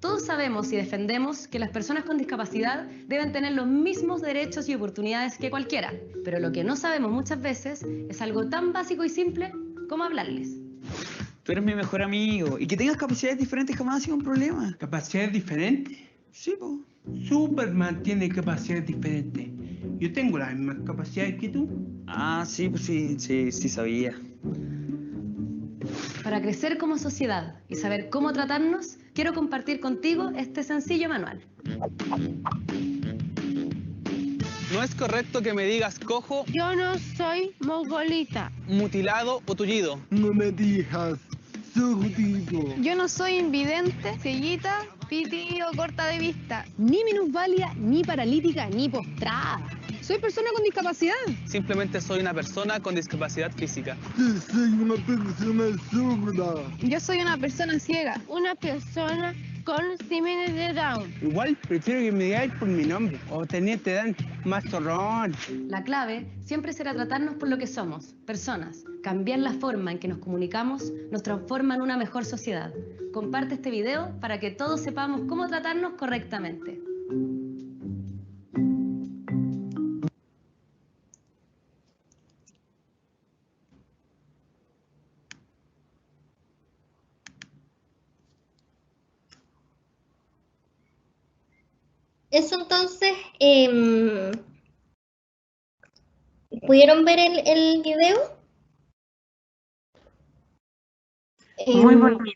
Todos sabemos y defendemos que las personas con discapacidad deben tener los mismos derechos y oportunidades que cualquiera, pero lo que no sabemos muchas veces es algo tan básico y simple como hablarles. Tú eres mi mejor amigo, y que tengas capacidades diferentes jamás ha sido un problema. ¿Capacidades diferentes? Sí, po. Superman tiene capacidades diferentes. Yo tengo las mismas capacidades que tú. Ah, sí, pues sí sabía. Para crecer como sociedad y saber cómo tratarnos, quiero compartir contigo este sencillo manual. No es correcto que me digas cojo, Yo no soy mongolita. mutilado o tullido. No me digas zurdido. Yo no soy invidente, cieguita, piti o corta de vista. Ni minusválida, ni paralítica, ni postrada. Soy persona con discapacidad. Simplemente soy una persona con discapacidad física. Yo soy una persona zurda. Yo soy una persona ciega. Una persona con síndrome de Down. Igual prefiero que me digáis por mi nombre, o teniente Dan, más zorrón. La clave siempre será tratarnos por lo que somos, personas. Cambiar la forma en que nos comunicamos nos transforma en una mejor sociedad. Comparte este video para que todos sepamos cómo tratarnos correctamente. Eso entonces, ¿pudieron ver el video? Muy bonito.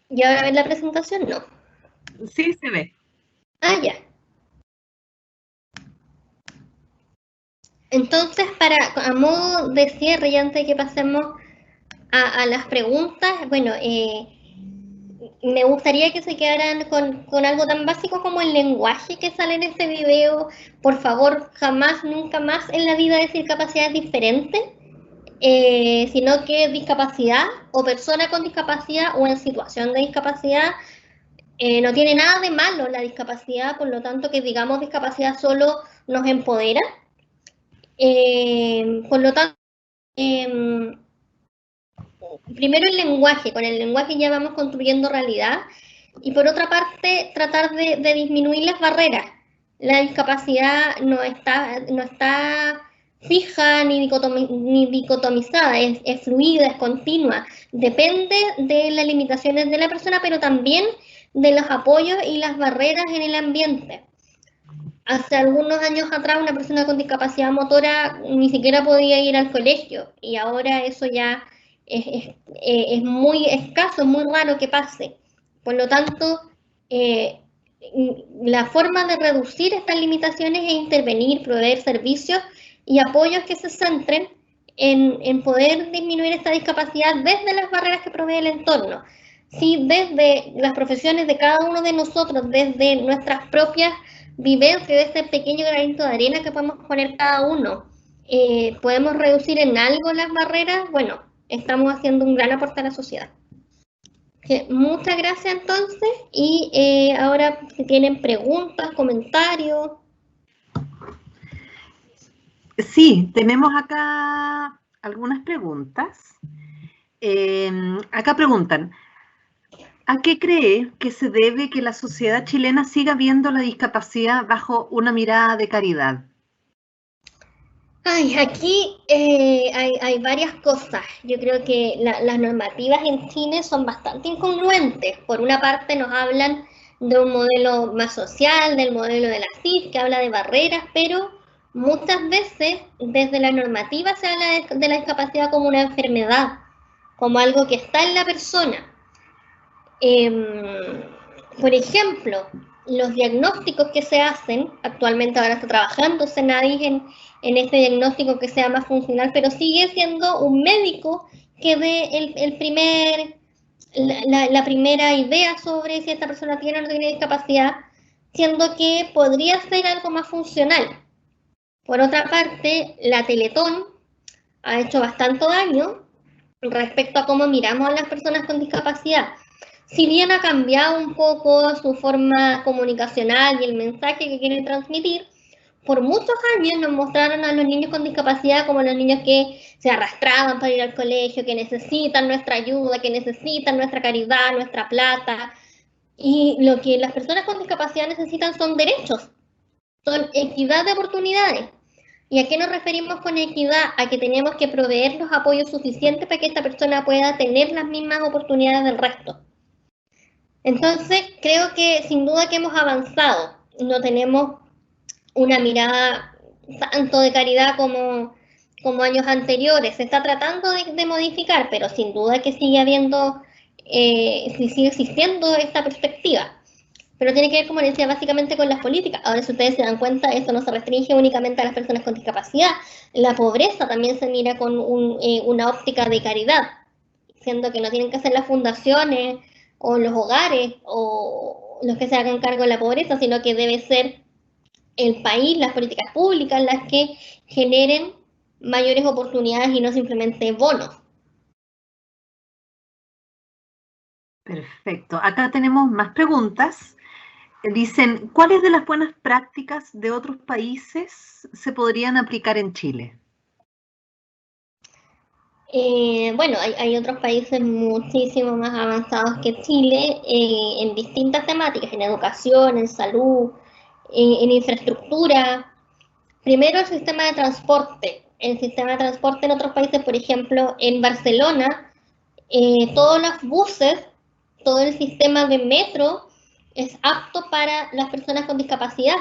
¿Y ahora ven la presentación? No. Sí, se ve. Ah, ya. Entonces, a modo de cierre, y antes de que pasemos a las preguntas, bueno, me gustaría que se quedaran con algo tan básico como el lenguaje que sale en este video. Por favor, jamás, nunca más en la vida decir capacidades diferentes, sino que discapacidad o persona con discapacidad o en situación de discapacidad. No tiene nada de malo la discapacidad, por lo tanto que digamos discapacidad solo nos empodera. Por lo tanto, primero el lenguaje, con el lenguaje ya vamos construyendo realidad, y por otra parte tratar de disminuir las barreras. La discapacidad no está fija ni dicotomizada, es fluida, es continua, depende de las limitaciones de la persona, pero también de los apoyos y las barreras en el ambiente. Hace algunos años atrás una persona con discapacidad motora ni siquiera podía ir al colegio, y ahora eso ya es muy escaso, es muy raro que pase. Por lo tanto, la forma de reducir estas limitaciones es intervenir, proveer servicios y apoyos que se centren en poder disminuir esta discapacidad desde las barreras que provee el entorno. Sí, desde las profesiones de cada uno de nosotros, desde nuestras propias vivencias, de este pequeño granito de arena que podemos poner cada uno, podemos reducir en algo las barreras. Bueno, estamos haciendo un gran aporte a la sociedad. Muchas gracias entonces, y ahora si tienen preguntas, comentarios. Sí, tenemos acá algunas preguntas. Acá preguntan, ¿a qué cree que se debe que la sociedad chilena siga viendo la discapacidad bajo una mirada de caridad? Ay, aquí hay varias cosas. Yo creo que las normativas en Chile son bastante incongruentes. Por una parte nos hablan de un modelo más social, del modelo de la CID, que habla de barreras, pero muchas veces desde la normativa se habla de la discapacidad como una enfermedad, como algo que está en la persona. Por ejemplo, los diagnósticos que se hacen, actualmente ahora está trabajando Senadis en este diagnóstico que sea más funcional, pero sigue siendo un médico que dé la primera idea sobre si esta persona tiene o no tiene discapacidad, siendo que podría ser algo más funcional. Por otra parte, la Teletón ha hecho bastante daño respecto a cómo miramos a las personas con discapacidad. Si bien ha cambiado un poco su forma comunicacional y el mensaje que quiere transmitir, por muchos años nos mostraron a los niños con discapacidad como los niños que se arrastraban para ir al colegio, que necesitan nuestra ayuda, que necesitan nuestra caridad, nuestra plata. Y lo que las personas con discapacidad necesitan son derechos, son equidad de oportunidades. ¿Y a qué nos referimos con equidad? A que tenemos que proveer los apoyos suficientes para que esta persona pueda tener las mismas oportunidades del resto. Entonces, creo que sin duda que hemos avanzado. No tenemos una mirada tanto de caridad como años anteriores. Se está tratando de modificar, pero sin duda que sigue habiendo, sigue existiendo esta perspectiva. Pero tiene que ver, como les decía, básicamente con las políticas. Ahora, si ustedes se dan cuenta, esto no se restringe únicamente a las personas con discapacidad. La pobreza también se mira con una óptica de caridad, siendo que no tienen que ser las fundaciones o los hogares o los que se hagan cargo de la pobreza, sino que debe ser el país, las políticas públicas, las que generen mayores oportunidades y no simplemente bonos. Perfecto. Acá tenemos más preguntas. Dicen, ¿cuáles de las buenas prácticas de otros países se podrían aplicar en Chile? Bueno, hay otros países muchísimo más avanzados que Chile en distintas temáticas, en educación, en salud, en infraestructura. Primero, el sistema de transporte. El sistema de transporte en otros países, por ejemplo, en Barcelona, todos los buses, todo el sistema de metro es apto para las personas con discapacidad.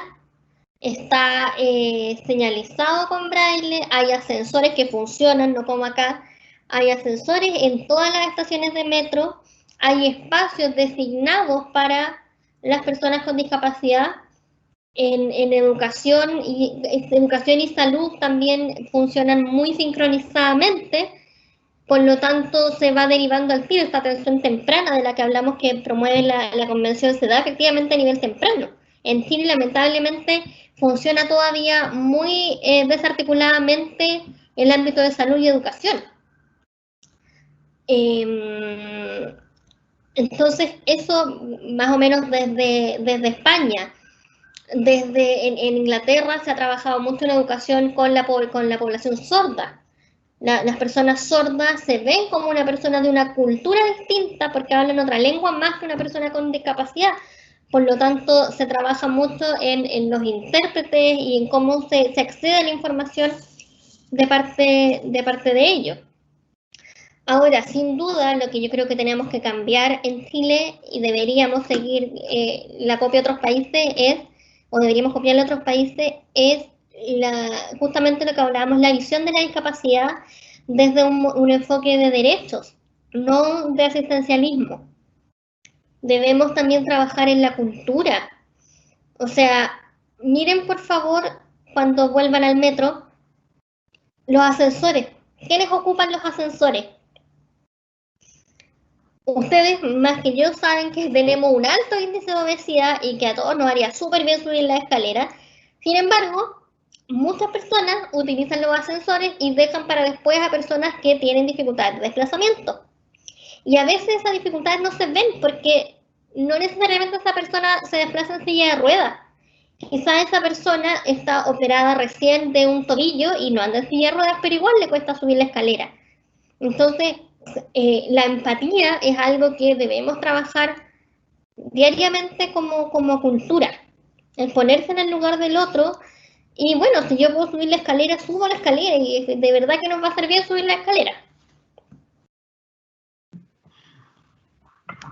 Está señalizado con braille, hay ascensores que funcionan, no como acá. Hay ascensores en todas las estaciones de metro, hay espacios designados para las personas con discapacidad. En educación y salud también funcionan muy sincronizadamente, por lo tanto se va derivando al tiro esta atención temprana de la que hablamos que promueve la Convención, se da efectivamente a nivel temprano. En Chile lamentablemente funciona todavía muy desarticuladamente el ámbito de salud y educación. Entonces eso más o menos desde España. En Inglaterra se ha trabajado mucho en educación con la población sorda. Las personas sordas se ven como una persona de una cultura distinta porque hablan otra lengua más que una persona con discapacidad. Por lo tanto, se trabaja mucho en los intérpretes y en cómo se accede a la información de parte de ellos. Ahora, sin duda, lo que yo creo que tenemos que cambiar en Chile y deberíamos seguir la copia de otros países o deberíamos copiar de otros países, es justamente lo que hablábamos, la visión de la discapacidad desde un enfoque de derechos, no de asistencialismo. Debemos también trabajar en la cultura. O sea, miren por favor, cuando vuelvan al metro, los ascensores. ¿Quiénes ocupan los ascensores? Ustedes más que yo saben que tenemos un alto índice de obesidad y que a todos nos haría súper bien subir la escalera. Sin embargo, muchas personas utilizan los ascensores y dejan para después a personas que tienen dificultades de desplazamiento. Y a veces esas dificultades no se ven porque no necesariamente esa persona se desplaza en silla de ruedas. Quizás esa persona está operada recién de un tobillo y no anda en silla de ruedas, pero igual le cuesta subir la escalera. Entonces, la empatía es algo que debemos trabajar diariamente como cultura, el ponerse en el lugar del otro. Y bueno, si yo puedo subir la escalera, subo la escalera y de verdad que nos va a hacer bien subir la escalera.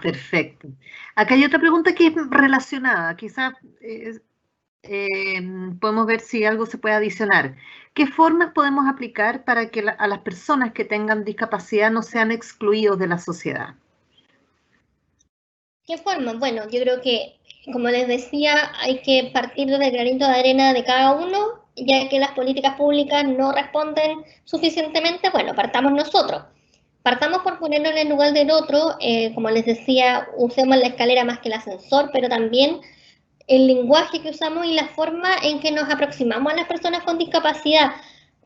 Perfecto. Acá hay otra pregunta que es relacionada, quizás podemos ver si algo se puede adicionar. ¿Qué formas podemos aplicar para que a las personas que tengan discapacidad no sean excluidos de la sociedad? ¿Qué formas? Bueno, yo creo que, como les decía, hay que partir del granito de arena de cada uno, ya que las políticas públicas no responden suficientemente. Bueno, partamos nosotros. Partamos por ponernos en el lugar del otro, como les decía, usemos la escalera más que el ascensor, pero también el lenguaje que usamos y la forma en que nos aproximamos a las personas con discapacidad.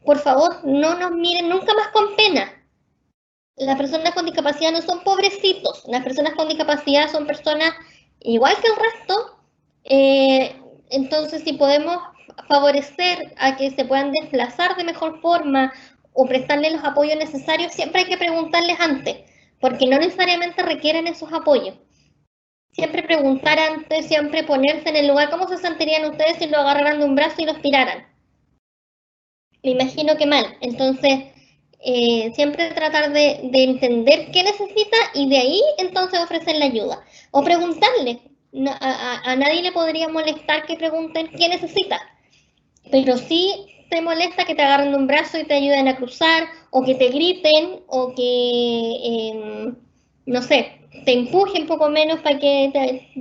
Por favor, no nos miren nunca más con pena. Las personas con discapacidad no son pobrecitos, las personas con discapacidad son personas igual que el resto. Entonces, si podemos favorecer a que se puedan desplazar de mejor forma o prestarles los apoyos necesarios, siempre hay que preguntarles antes, porque no necesariamente requieren esos apoyos. Siempre preguntar antes, siempre ponerse en el lugar. ¿Cómo se sentirían ustedes si lo agarraran de un brazo y los tiraran? Me imagino que mal. Entonces, siempre tratar de entender qué necesita y de ahí entonces ofrecer la ayuda. O preguntarle. A nadie le podría molestar que pregunten qué necesita. Pero sí te molesta que te agarren de un brazo y te ayuden a cruzar, o que te griten, o que, no sé, te empuje un poco menos para que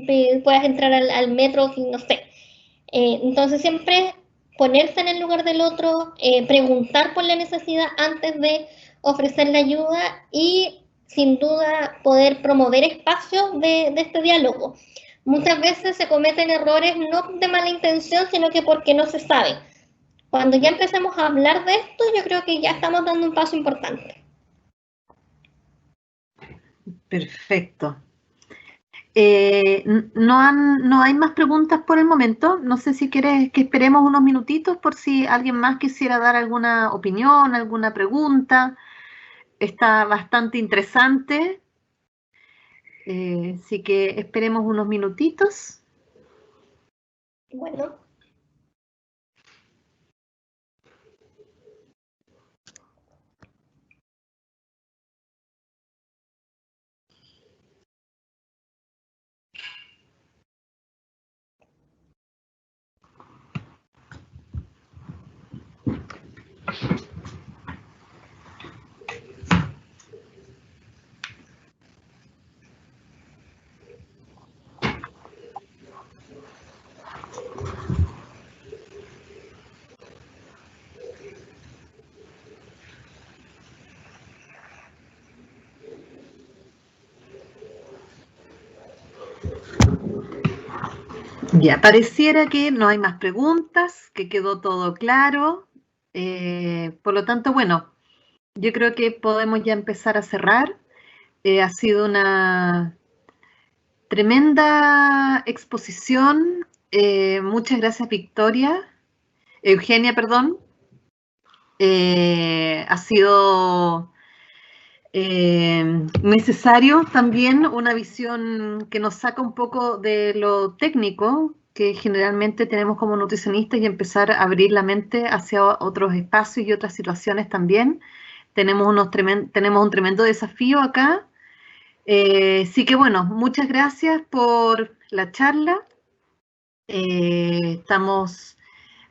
te puedas entrar al metro, no sé. Entonces siempre ponerse en el lugar del otro, preguntar por la necesidad antes de ofrecer la ayuda y sin duda poder promover espacios de este diálogo. Muchas veces se cometen errores no de mala intención, sino que porque no se sabe. Cuando ya empecemos a hablar de esto, yo creo que ya estamos dando un paso importante. Perfecto. No hay más preguntas por el momento. No sé si quieres que esperemos unos minutitos por si alguien más quisiera dar alguna opinión, alguna pregunta. Está bastante interesante. Así que esperemos unos minutitos. Bueno. Ya, pareciera que no hay más preguntas, que quedó todo claro. Por lo tanto, bueno, yo creo que podemos ya empezar a cerrar. Ha sido una tremenda exposición. Muchas gracias, Eugenia, perdón. Ha sido necesario también una visión que nos saca un poco de lo técnico que generalmente tenemos como nutricionistas y empezar a abrir la mente hacia otros espacios y otras situaciones también. Tenemos un tremendo desafío acá. Así que bueno, muchas gracias por la charla. Estamos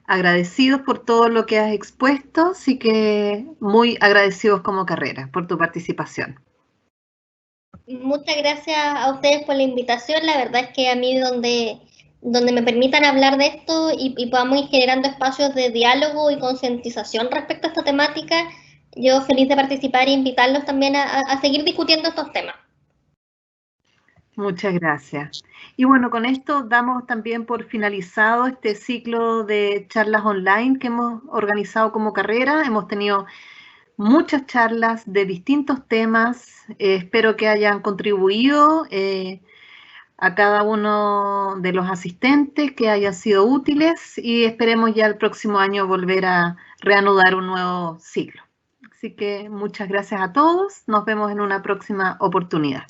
agradecidos por todo lo que has expuesto, así que muy agradecidos como carrera por tu participación. Muchas gracias a ustedes por la invitación. La verdad es que a mí donde me permitan hablar de esto y podamos ir generando espacios de diálogo y concientización respecto a esta temática, yo feliz de participar e invitarlos también a seguir discutiendo estos temas. Muchas gracias. Y bueno, con esto damos también por finalizado este ciclo de charlas online que hemos organizado como carrera. Hemos tenido muchas charlas de distintos temas. Espero que hayan contribuido a cada uno de los asistentes, que hayan sido útiles y esperemos ya el próximo año volver a reanudar un nuevo ciclo. Así que muchas gracias a todos. Nos vemos en una próxima oportunidad.